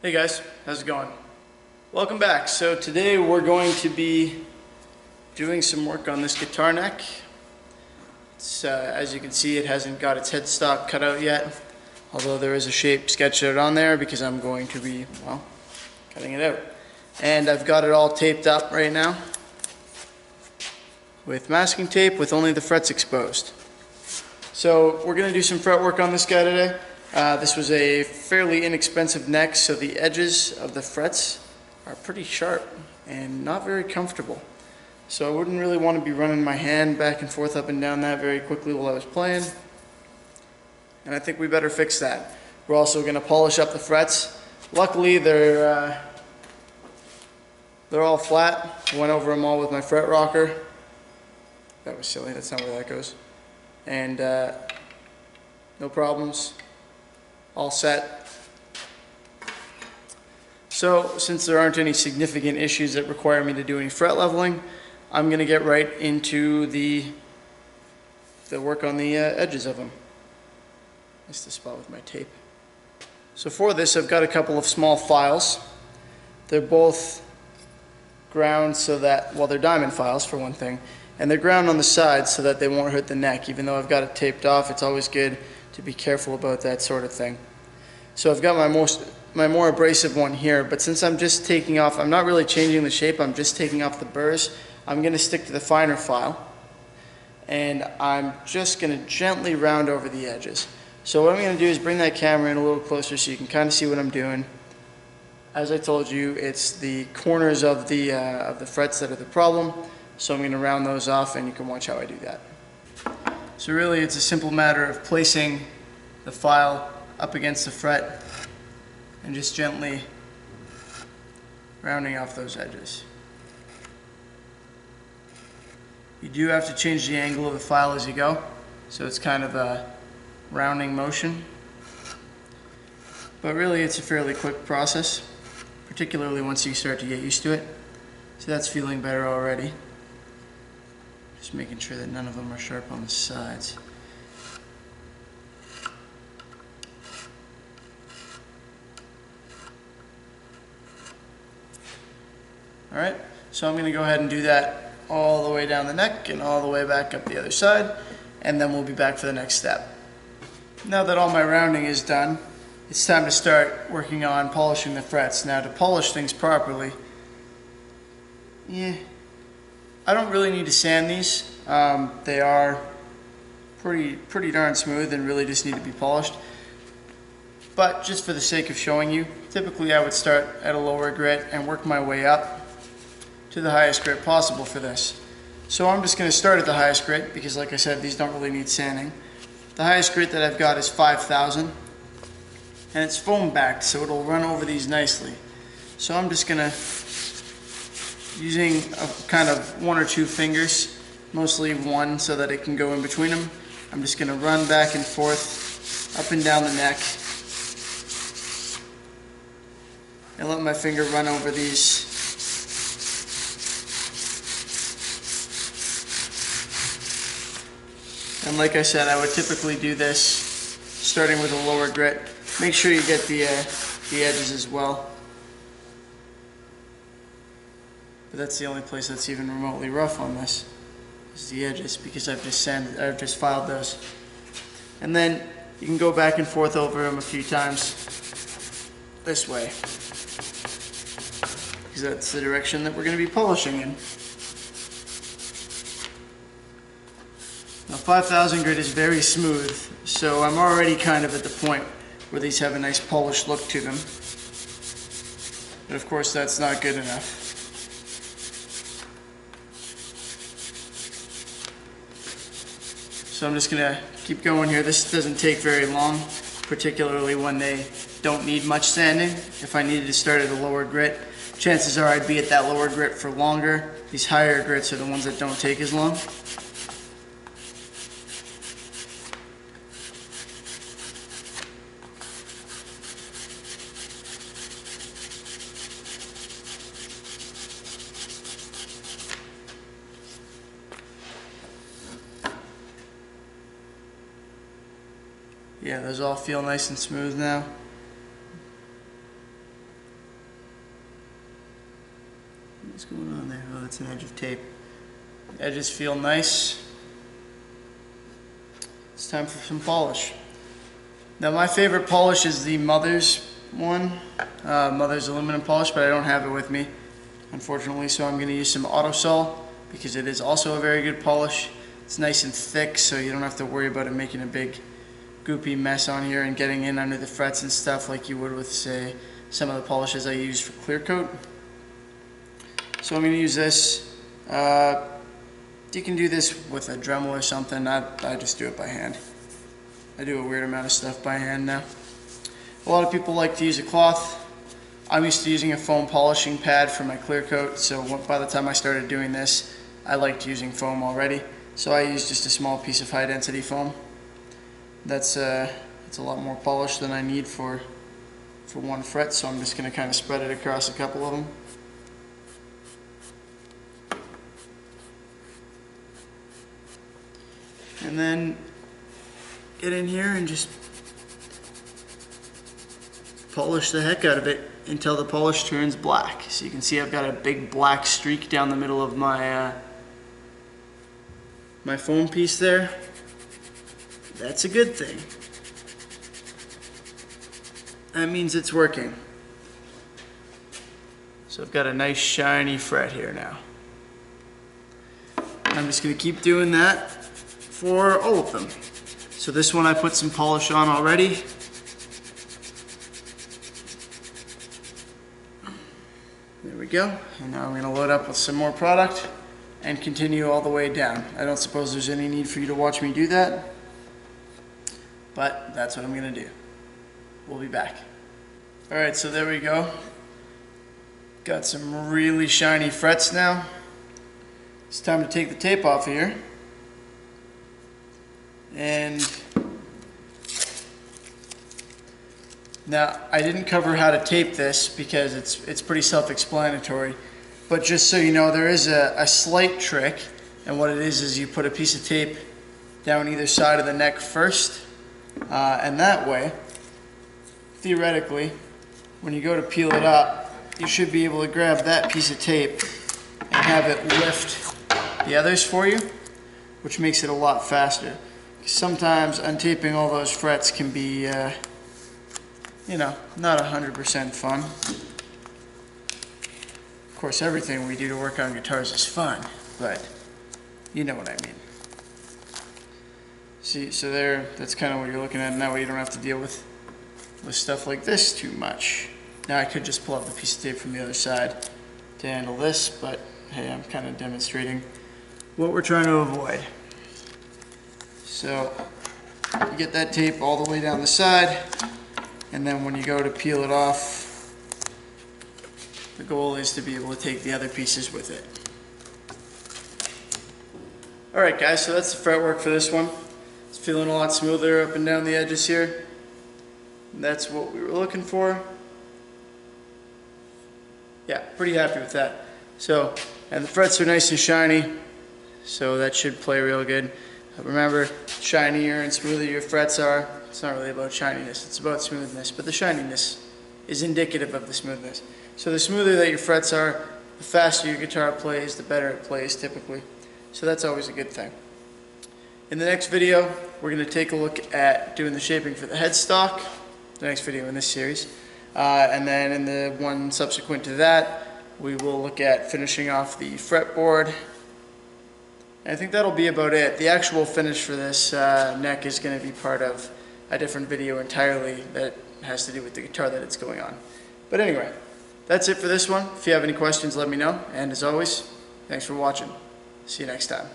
Hey guys, how's it going? Welcome back. So today we're going to be doing some work on this guitar neck. As you can see, it hasn't got its headstock cut out yet, although there is a shape sketched out on there because I'm going to be, well, cutting it out. And I've got it all taped up right now with masking tape with only the frets exposed. So we're going to do some fret work on this guy today. This was a fairly inexpensive neck, so the edges of the frets are pretty sharp and not very comfortable. So I wouldn't really want to be running my hand back and forth up and down that very quickly while I was playing. And I think we better fix that. We're also going to polish up the frets. Luckily they're all flat. I went over them all with my fret rocker. That was silly, that's not where that goes. And no problems. All set. So since there aren't any significant issues that require me to do any fret leveling, I'm going to get right into the work on the edges of them. Missed the spot with my tape. So for this I've got a couple of small files. They're both ground so that, well, they're diamond files for one thing, and they're ground on the sides so that they won't hurt the neck. Even though I've got it taped off, it's always good to be careful about that sort of thing. So I've got my more abrasive one here, but since I'm just taking off, I'm not really changing the shape, I'm just taking off the burrs, I'm going to stick to the finer file, and I'm just going to gently round over the edges. So what I'm going to do is bring that camera in a little closer so you can kind of see what I'm doing. As I told you, it's the corners of the frets that are the problem, so I'm going to round those off and you can watch how I do that. So really it's a simple matter of placing the file up against the fret and just gently rounding off those edges. You do have to change the angle of the file as you go, so it's kind of a rounding motion. But really it's a fairly quick process, particularly once you start to get used to it. So that's feeling better already. Just making sure that none of them are sharp on the sides. Alright, so I'm going to go ahead and do that all the way down the neck and all the way back up the other side, and then we'll be back for the next step. Now that all my rounding is done, it's time to start working on polishing the frets. Now to polish things properly, I don't really need to sand these. They are pretty darn smooth and really just need to be polished. But just for the sake of showing you, typically I would start at a lower grit and work my way up to the highest grit possible for this. So I'm just going to start at the highest grit because, like I said, these don't really need sanding. The highest grit that I've got is 5,000, and it's foam backed, so it'll run over these nicely. So I'm just going to, using a kind of one or two fingers, mostly one so that it can go in between them, I'm just going to run back and forth up and down the neck and let my finger run over these. And like I said, I would typically do this starting with a lower grit. Make sure you get the edges as well. But that's the only place that's even remotely rough on this, is the edges, because I've just filed those. And then you can go back and forth over them a few times this way, because that's the direction that we're going to be polishing in. Now 5,000 grit is very smooth, so I'm already kind of at the point where these have a nice polished look to them. But of course that's not good enough. So I'm just going to keep going here. This doesn't take very long, particularly when they don't need much sanding. If I needed to start at a lower grit, chances are I'd be at that lower grit for longer. These higher grits are the ones that don't take as long. Yeah, those all feel nice and smooth now. What's going on there? Oh, that's an edge of tape. Edges feel nice. It's time for some polish. Now my favorite polish is the Mother's one, Mother's aluminum polish, but I don't have it with me, unfortunately, so I'm going to use some Autosol because it is also a very good polish. It's nice and thick, so you don't have to worry about it making a big goopy mess on here and getting in under the frets and stuff like you would with, say, some of the polishes I use for clear coat. So I'm going to use this. You can do this with a Dremel or something. I just do it by hand. I do a weird amount of stuff by hand now. A lot of people like to use a cloth. I'm used to using a foam polishing pad for my clear coat, so by the time I started doing this, I liked using foam already. So I use just a small piece of high density foam. It's a lot more polish than I need for one fret, so I'm just going to kind of spread it across a couple of them. And then get in here and just polish the heck out of it until the polish turns black. So you can see I've got a big black streak down the middle of my my foam piece there. That's a good thing. That means it's working. So I've got a nice shiny fret here now. I'm just going to keep doing that for all of them. So this one I put some polish on already. There we go. And now I'm going to load up with some more product and continue all the way down. I don't suppose there's any need for you to watch me do that, but that's what I'm going to do. We'll be back. Alright, so there we go. Got some really shiny frets now. It's time to take the tape off here. And now I didn't cover how to tape this because it's pretty self-explanatory, but just so you know, there is a slight trick, and what it is you put a piece of tape down either side of the neck first, and that way, theoretically, when you go to peel it up, you should be able to grab that piece of tape and have it lift the others for you, which makes it a lot faster. Sometimes untaping all those frets can be, you know, not 100% fun. Of course, everything we do to work on guitars is fun, but you know what I mean. See, so there, that's kind of what you're looking at, and that way you don't have to deal with stuff like this too much. Now I could just pull up the piece of tape from the other side to handle this, but hey, I'm kind of demonstrating what we're trying to avoid. So you get that tape all the way down the side, and then when you go to peel it off, the goal is to be able to take the other pieces with it. Alright guys, so that's the fretwork for this one. It's feeling a lot smoother up and down the edges here. And that's what we were looking for. Yeah, pretty happy with that. So, and the frets are nice and shiny, so that should play real good. Remember, shinier and smoother your frets are, it's not really about shininess, it's about smoothness, but the shininess is indicative of the smoothness. So the smoother that your frets are, the faster your guitar plays, the better it plays typically. So that's always a good thing. In the next video, we're going to take a look at doing the shaping for the headstock, the next video in this series. And then in the one subsequent to that, we will look at finishing off the fretboard. I think that'll be about it. The actual finish for this neck is going to be part of a different video entirely that has to do with the guitar that it's going on. But anyway, that's it for this one. If you have any questions, let me know. And as always, thanks for watching. See you next time.